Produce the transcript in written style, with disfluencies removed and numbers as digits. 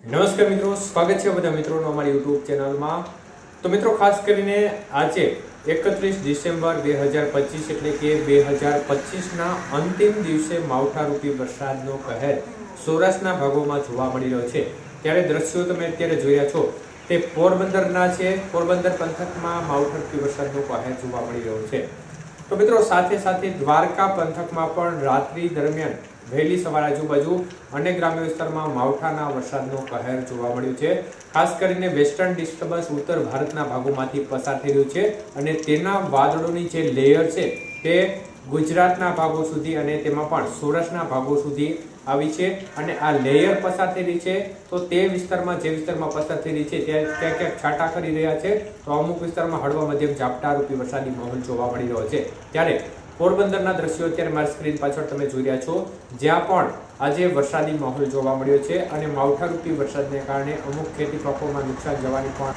નમસ્કાર મિત્રો, સ્વાગત છે બધા મિત્રોનો અમારી યુટ્યુબ ચેનલમાં। તો મિત્રો, ખાસ કરીને આજે 31 ડિસેમ્બર 2025 એટલે કે 2025ના અંતિમ દિવસે માવઠારૂપી વરસાદનો કહેર સૌરાષ્ટ્રના ભાગોમાં જોવા મળી રહ્યો છે। ત્યારે દ્રશ્યો તમે અત્યારે જોઈ રહ્યા છો તે પોરબંદરના છે। પોરબંદર પંથકમાં માવઠારૂપી વરસાદનો કહેર જોવા મળી રહ્યો છે। તો મિત્રો, સાથે સાથે દ્વારકા પંથકમાં પણ રાત્રિ દરમિયાન વહેલી સવાર આજુબાજુ અનેક ગ્રામ્ય વિસ્તારમાં માવઠાના વરસાદનો કહેર જોવા મળ્યો છે। ખાસ કરીને વેસ્ટર્ન ડિસ્ટર્બન્સ ઉત્તર ભારતના ભાગોમાંથી પસાર થઈ રહ્યું છે અને તેના વાદળોની જે લેયર છે તે ગુજરાતના ભાગો સુધી અને તેમાં પણ સૌરાષ્ટ્રના ભાગો સુધી આવી છે અને આ લેયર પસાર થઈ રહી છે। તો તે વિસ્તારમાં જે વિસ્તારમાં પસાર થઈ રહી છે ત્યાં ક્યાંક ક્યાંક છાંટા કરી રહ્યા છે, તો અમુક વિસ્તારમાં હળવા મધ્યમ ઝાપટારૂપી વરસાદી માહોલ જોવા મળી રહ્યો છે। ત્યારે પોરબંદરના દ્રશ્યો અત્યારે મારી સ્ક્રીન પાછળ તમે જોઈ રહ્યા છો, જ્યાં પણ આજે વરસાદી માહોલ જોવા મળ્યો છે અને માવઠારૂપી વરસાદને કારણે અમુક ખેતી પાકોમાં નુકસાન જવાની પણ